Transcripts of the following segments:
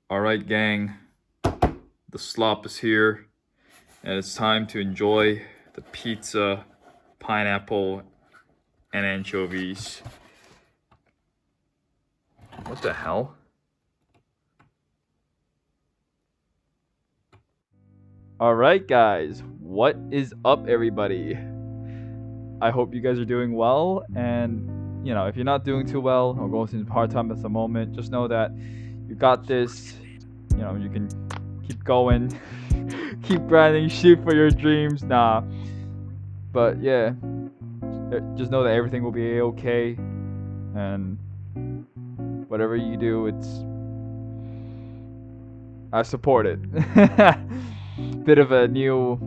Alright, gang, the slop is here, and it's time to enjoy the pizza, pineapple, and anchovies. What the hell? Alright, guys, what is up, everybody? I hope you guys are doing well, and if you're not doing too well or going through hard time at the moment, just know that you got this. You can keep going, keep grinding, shoot for your dreams. Nah, but yeah, just know that everything will be okay, and whatever you do, I support it. Bit of a new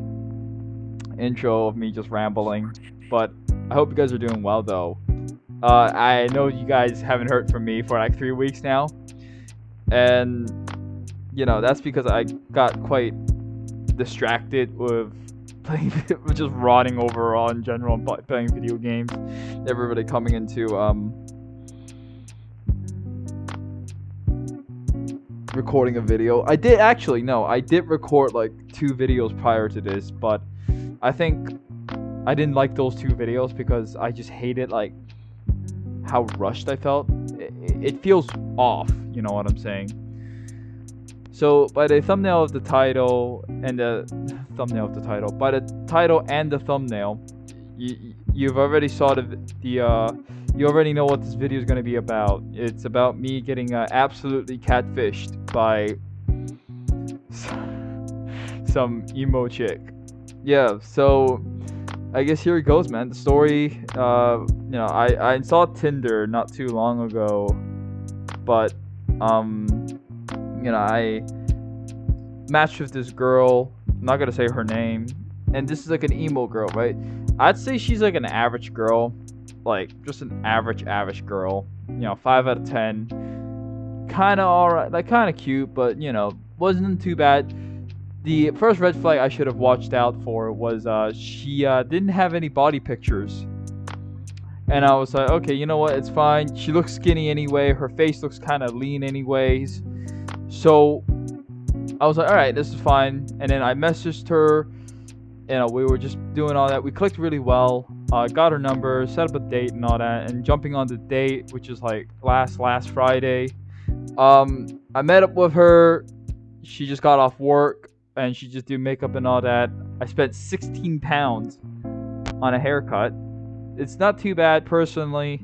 intro of me just rambling, but I hope you guys are doing well though. I know you guys haven't heard from me for like 3 weeks now, and that's because I got quite distracted with playing, with just rotting overall in general and playing video games. Never really coming into recording a video. I did record like 2 videos prior to this, but I think I didn't like those 2 videos because I just hated like how rushed I felt. It feels off, you know what I'm saying? So by the title and the thumbnail, you've already saw you already know what this video is going to be about. It's about me getting absolutely catfished by some emo chick. Yeah, so I guess here it goes, man. The story, I installed Tinder not too long ago, but I matched with this girl. I'm not gonna say her name, and this is like an emo girl, right? I'd say she's like an average girl, like just an average girl. 5 out of 10. Kind of alright, like kind of cute, but wasn't too bad. The first red flag I should have watched out for was she didn't have any body pictures. And I was like, okay, you know what? It's fine. She looks skinny anyway. Her face looks kind of lean anyways. So I was like, all right, this is fine. And then I messaged her. We were just doing all that. We clicked really well. Got her number, set up a date and all that. And jumping on the date, which is like last Friday, I met up with her. She just got off work and she just do makeup and all that. I spent 16 pounds on a haircut. It's not too bad personally,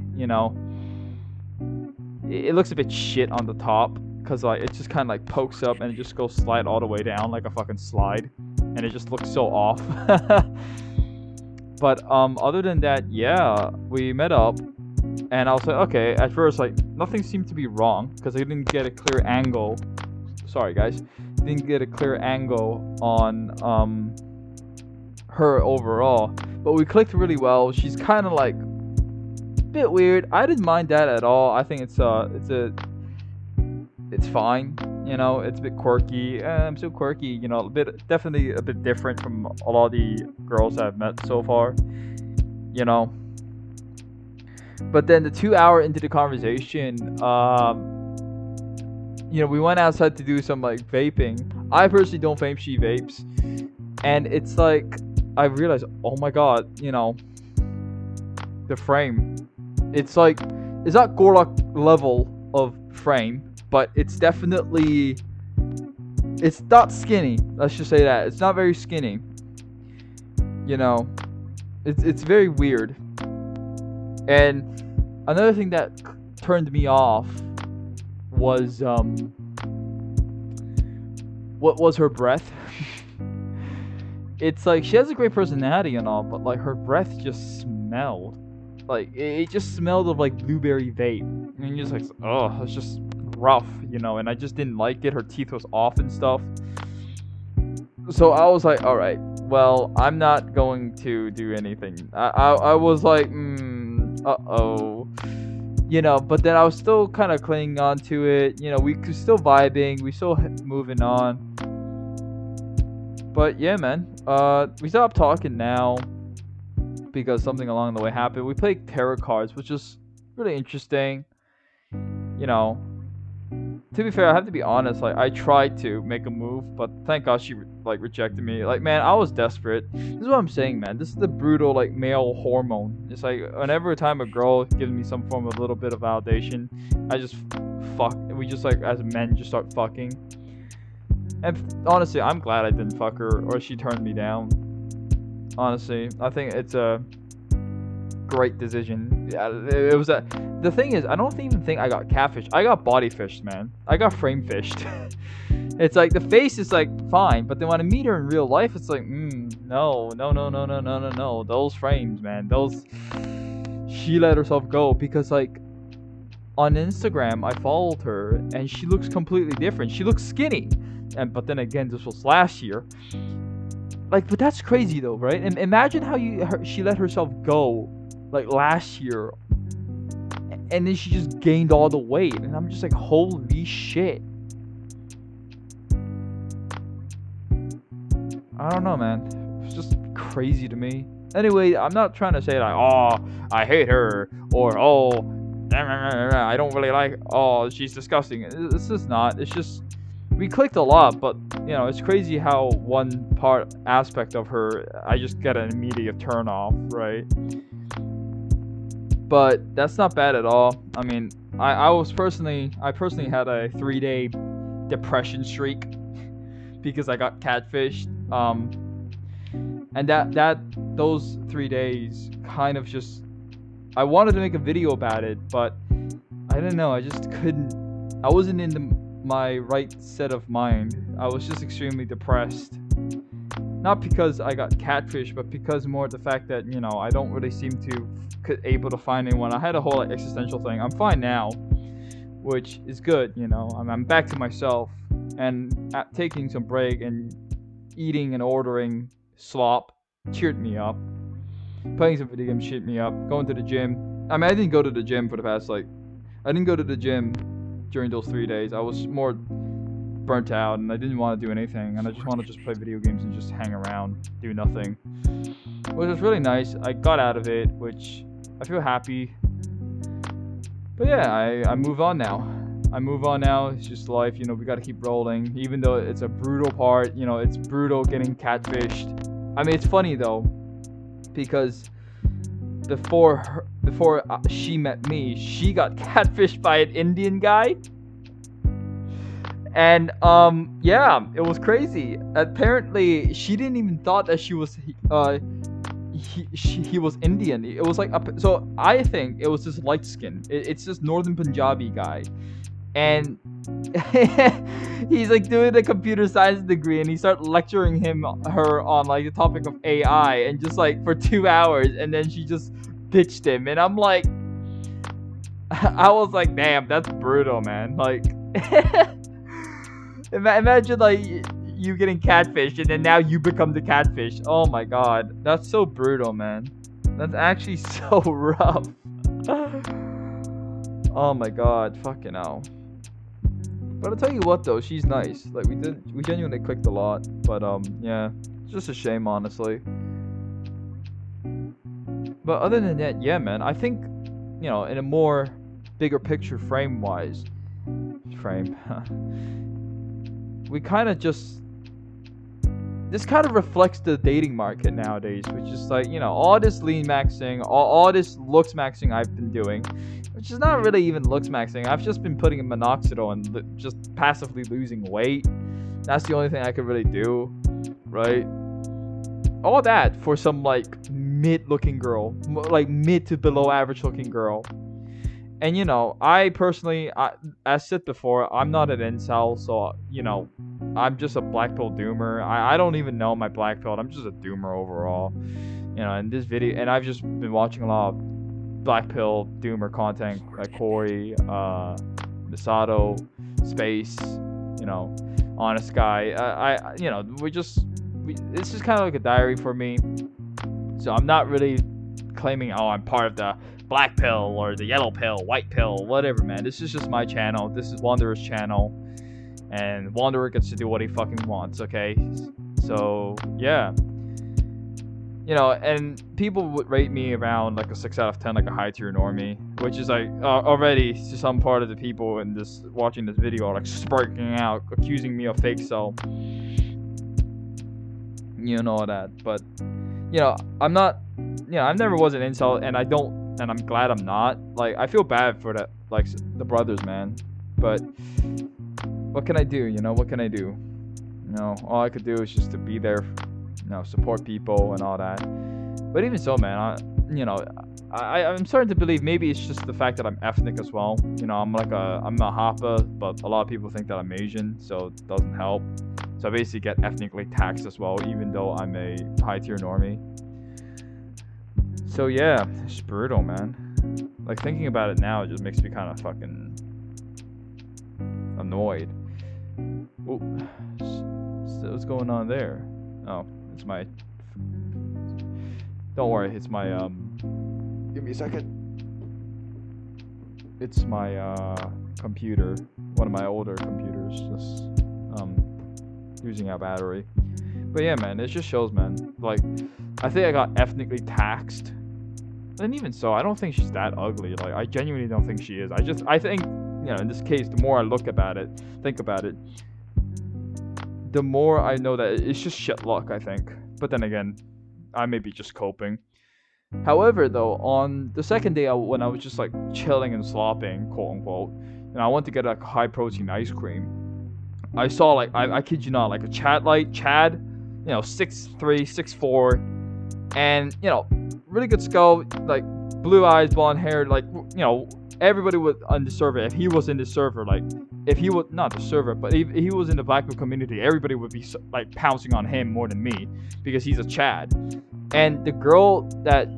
It looks a bit shit on the top because like it just kind of like pokes up and it just goes slide all the way down like a fucking slide, and it just looks so off. But other than that, yeah, we met up, and I was like, okay. At first, like nothing seemed to be wrong because I didn't get a clear angle. Sorry, guys, didn't get a clear angle on her overall, but we clicked really well. She's kind of like a bit weird. I didn't mind that at all. I think it's fine. It's a bit quirky. I'm so quirky. Definitely a bit different from a lot of the girls I've met so far. But then the 2 hour into the conversation, we went outside to do some like vaping. I personally don't vape. She vapes, and it's like I realized, oh my god, the frame. It's like it's not Gorlock level of frame, but it's definitely, it's not skinny. Let's just say that it's not very skinny. It's very weird. And another thing that turned me off was what was her breath. It's like she has a great personality and all, but like her breath just smelled like it just smelled of like blueberry vape, and you're just like, oh, it's just rough, and I just didn't like it. Her teeth was off and stuff. So I was like, all right, well, I'm not going to do anything. I was like, uh-oh. But then I was still kind of clinging on to it. We could still vibing, we still moving on. But yeah, man, we stopped talking now because something along the way happened. We played tarot cards, which is really interesting. to be fair, I have to be honest. Like, I tried to make a move, but thank God she like rejected me. Like, man, I was desperate. This is what I'm saying, man. This is the brutal like male hormone. It's like whenever time a girl gives me some form of a little bit of validation, I just fuck. We just like as men just start fucking. And honestly, I'm glad I didn't fuck her or she turned me down. Honestly, I think it's a great decision. Yeah, it was a. The thing is, I don't even think I got catfished. I got body fished, man. I got frame fished. It's like the face is like fine, but then when I meet her in real life, it's like, no. Those frames, man. Those. She let herself go because like on Instagram, I followed her and she looks completely different. She looks skinny, but then again, this was last year. Like, but that's crazy though, right? And imagine how she let herself go, like last year, and then she just gained all the weight, and I'm just like, holy shit. I don't know, man. It's just crazy to me. Anyway, I'm not trying to say like, oh, I hate her, or oh, I don't really like, oh, she's disgusting. It's just not. It's just. We clicked a lot, but you know, it's crazy how one aspect of her, I just get an immediate turn off, right? But that's not bad at all. I mean, I personally had a 3-day depression streak because I got catfished. And those 3 days kind of just, I wanted to make a video about it, but I don't know. I just couldn't. I wasn't in my right set of mind. I was just extremely depressed. Not because I got catfished, but because more the fact that, you know, I don't really seem to able to find anyone. I had a whole existential thing. I'm fine now, which is good, you know. I'm back to myself, and taking some break and eating and ordering slop cheered me up. Playing some video games cheered me up. Going to the gym. I mean, I didn't go to the gym for the past I didn't go to the gym during those 3 days. I was more burnt out and I didn't want to do anything, and I just wanted to just play video games and just hang around, do nothing, which was really nice. I got out of it, which I feel happy. But yeah, I move on now. It's just life, you know. We got to keep rolling, even though it's a brutal part. You know, it's brutal getting catfished. I mean, it's funny though, because before she met me, she got catfished by an Indian guy. And yeah, it was crazy. Apparently, she didn't even thought that he was Indian. It was like so I think it was this light skin. It's this northern Punjabi guy, and he's like doing a computer science degree, and he started lecturing her on like the topic of AI, and just like for 2 hours, and then she just ditched him, and I'm like, I was like, damn, that's brutal, man. Like, imagine like you getting catfished, and then now you become the catfish. Oh my god, that's so brutal, man. That's actually so rough. Oh my god, fucking hell. But I'll tell you what though, she's nice. Like we genuinely clicked a lot. But yeah, it's just a shame, honestly. But other than that, yeah, man, I think, you know, in a more bigger picture frame-wise, we kind of just, this kind of reflects the dating market nowadays, which is like, you know, all this lean maxing, all this looks maxing I've been doing, which is not really even looks maxing. I've just been putting in minoxidil and just passively losing weight. That's the only thing I could really do, right? All that for some like mid-looking girl, like mid to below average looking girl. And you know, I personally, as said before, I'm not an incel, so you know, I'm just a black pill doomer. I don't even know my black pill. I'm just a doomer overall. You know, in this video, and I've just been watching a lot of black pill doomer content, like Corey, Misato, Space, you know, Honest Guy. You know, it's just kind of like a diary for me. So I'm not really claiming, oh, I'm part of the black pill or the yellow pill, white pill, whatever, man. This is just my channel. This is Wanderer's channel, and Wanderer gets to do what he fucking wants, okay? So yeah, you know, and people would rate me around like a 6 out of 10, like a high tier normie, which is like already to some part of the people in this watching this video are like sparking out, accusing me of fake self. You know that, but you know, I'm not, you know, I never was an incel, and I'm glad I'm not. Like, I feel bad for that, like, the brothers, man. But what can I do? You know, what can I do? You know, all I could do is just to be there, you know, support people and all that. But even so, man, I'm starting to believe maybe it's just the fact that I'm ethnic as well. You know, I'm a Hapa, but a lot of people think that I'm Asian, so it doesn't help. So I basically get ethnically taxed as well, even though I'm a high tier normie. So yeah, it's brutal, man. Like, thinking about it now, it just makes me kind of fucking annoyed. Ooh, so what's going on there? Oh, it's my. Don't worry, it's my Give me a second. It's my computer, one of my older computers, just using our battery. But yeah, man, it just shows, man. Like, I think I got ethnically taxed. And even so, I don't think she's that ugly. Like, I genuinely don't think she is. I think, you know, in this case, the more I think about it, the more I know that it's just shit luck, I think. But then again, I may be just coping. However, though, on the second day, when I was just like chilling and slopping, quote unquote, and I went to get like high protein ice cream, I saw, like, I kid you not, like a Chad, you know, 6'3", 6'4", and, you know, really good skull, like blue eyes, blonde hair, like, you know, everybody would on the server, if he was in the server, like, if he was not the server, but if he was in the black people community, everybody would be like pouncing on him more than me because he's a Chad. And the girl that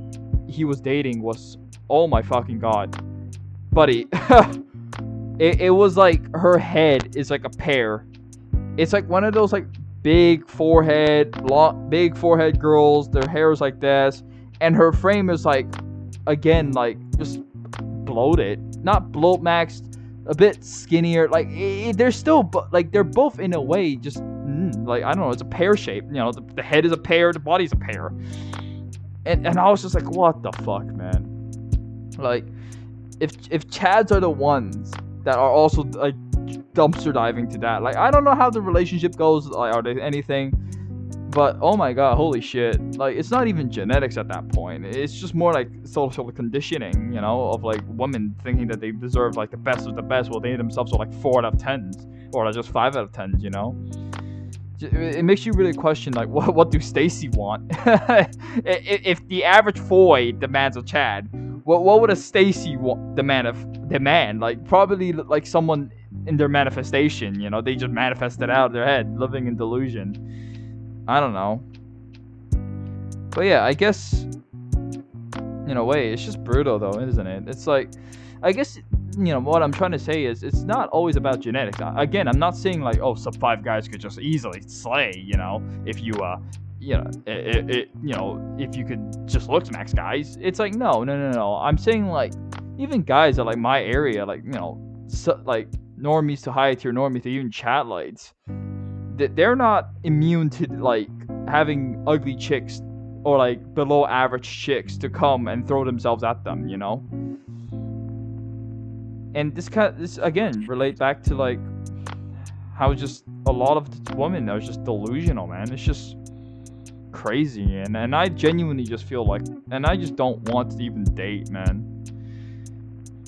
he was dating was, oh my fucking god, buddy. It was like her head is like a pear. It's like one of those like big forehead girls. Their hair is like this, and her frame is like, again, like just bloated, not bloat maxed, a bit skinnier. Like they're still like they're both in a way just like, I don't know. It's a pear shape. You know, the head is a pear, the body's a pear, and I was just like, what the fuck, man? Like, if Chads are the ones that are also like dumpster diving to that, like, I don't know how the relationship goes, like, are they anything, but oh my god, holy shit, like, it's not even genetics at that point. It's just more like social conditioning, you know, of like women thinking that they deserve like the best of the best, while they themselves are like 4 out of 10s or like just 5 out of 10s, you know. It makes you really question, like, what do Stacy want? If the average boy demands a Chad, what would a Stacy demand? Like, probably like someone in their manifestation, you know, they just manifested out of their head, living in delusion. I don't know. But yeah, I guess in a way it's just brutal, though, isn't it? It's like, I guess, you know, what I'm trying to say is it's not always about genetics. Again, I'm not saying like, oh, sub 5 guys could just easily slay, you know, if you you know, if you could just look max guys. It's like, no. I'm saying, like, even guys at like my area, like, you know, like normies to high tier normies to even chat lights, they're not immune to like having ugly chicks or like below average chicks to come and throw themselves at them, you know. And this again relate back to like how just a lot of the women are just delusional, man. It's just crazy, and I genuinely just feel like, and I just don't want to even date, man.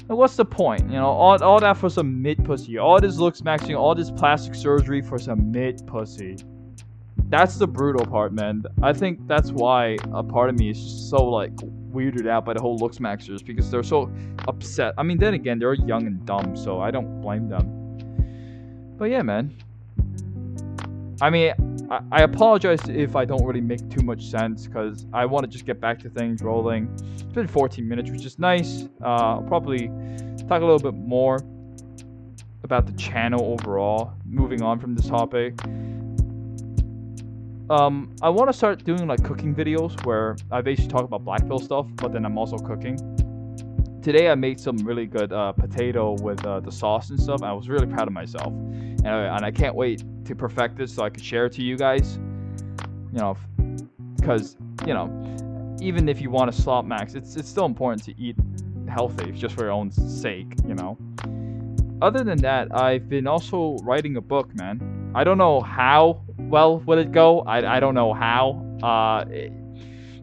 Like, what's the point? You know, all that for some mid pussy, all this looks maxing, all this plastic surgery for some mid pussy. That's the brutal part, man. I think that's why a part of me is just so like weirded out by the whole looks maxers, because they're so upset. I mean, then again, they're young and dumb, so I don't blame them. But yeah, man. I mean, I apologize if I don't really make too much sense, because I want to just get back to things rolling. It's been 14 minutes, which is nice. I'll probably talk a little bit more about the channel overall, moving on from this topic. I want to start doing like cooking videos where I basically talk about black pill stuff, but then I'm also cooking. Today I made some really good potato with the sauce and stuff. I was really proud of myself, and I can't wait to perfect this so I can share it to you guys. You know, because you know, even if you want to slot max, it's still important to eat healthy just for your own sake, you know. Other than that, I've been also writing a book, man. I don't know how well will it go. I don't know how.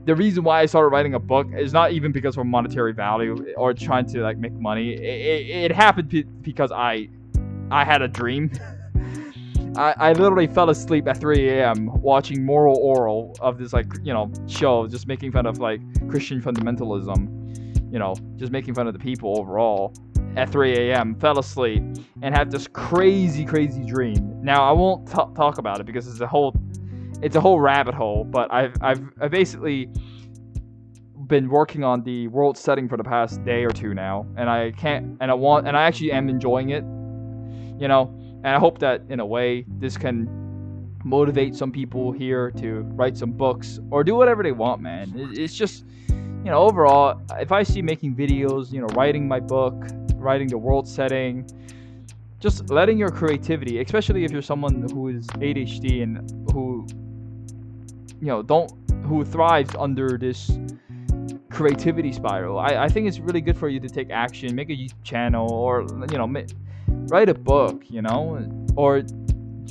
The reason why I started writing a book is not even because of monetary value or trying to like make money. It happened because I had a dream. I literally fell asleep at 3 a.m. watching Moral Oral of this like show, just making fun of like Christian fundamentalism. Just making fun of the people overall. At 3 a.m. fell asleep and had this crazy dream. Now I won't talk about it because it's a whole rabbit hole. But I've basically been working on the world setting for the past day or two now, and I actually am enjoying it. And I hope that in a way this can motivate some people here to write some books or do whatever they want, man. It's just, overall, if I see making videos, writing my book, writing the world setting, just letting your creativity, especially if you're someone who is ADHD and who, who thrives under this creativity spiral. I think it's really good for you to take action, make a YouTube channel, or write a book, or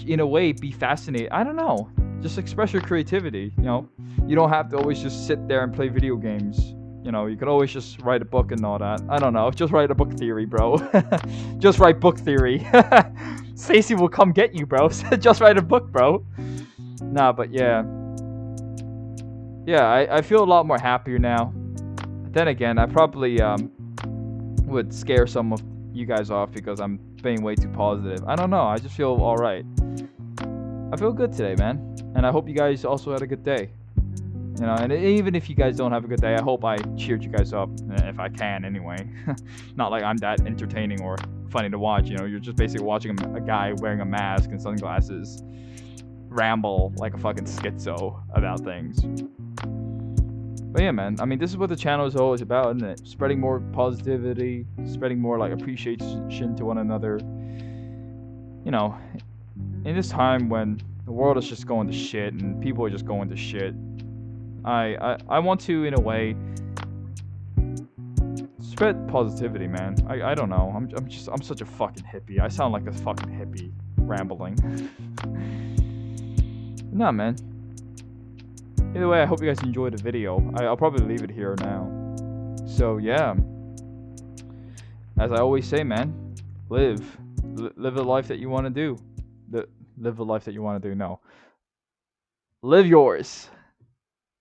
in a way be fascinated. I don't know, just express your creativity. You don't have to always just sit there and play video games. You could always just write a book and all that. I don't know, just write a book theory, bro. Just write book theory. Stacy will come get you, bro. Just write a book, bro. Nah, but yeah, I feel a lot more happier now. Then again, I probably would scare some of you guys off because I'm being way too positive. I don't know, I just feel alright. I feel good today, man. And I hope you guys also had a good day. And even if you guys don't have a good day, I hope I cheered you guys up, if I can anyway. Not like I'm that entertaining or funny to watch, you're just basically watching a guy wearing a mask and sunglasses ramble like a fucking schizo about things. But yeah, man, I mean, this is what the channel is always about, isn't it? Spreading more positivity, spreading more like appreciation to one another. In this time when the world is just going to shit and people are just going to shit, I want to, in a way, spread positivity, man. I don't know. I'm such a fucking hippie. I sound like a fucking hippie rambling. Nah, man. Either way, I hope you guys enjoyed the video. I'll probably leave it here now. So yeah, as I always say, man, live the life that you want to do. Live the life that you want to do. No, live yours.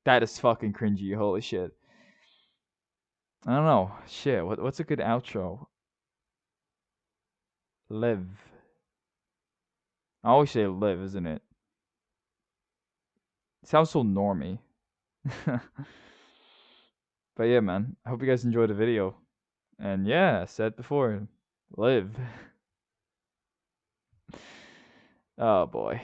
That is fucking cringy. Holy shit. I don't know. Shit. What's a good outro? Live. I always say live, isn't it? It sounds so normy. But yeah, man. I hope you guys enjoyed the video. And yeah, I said before, live. Oh boy.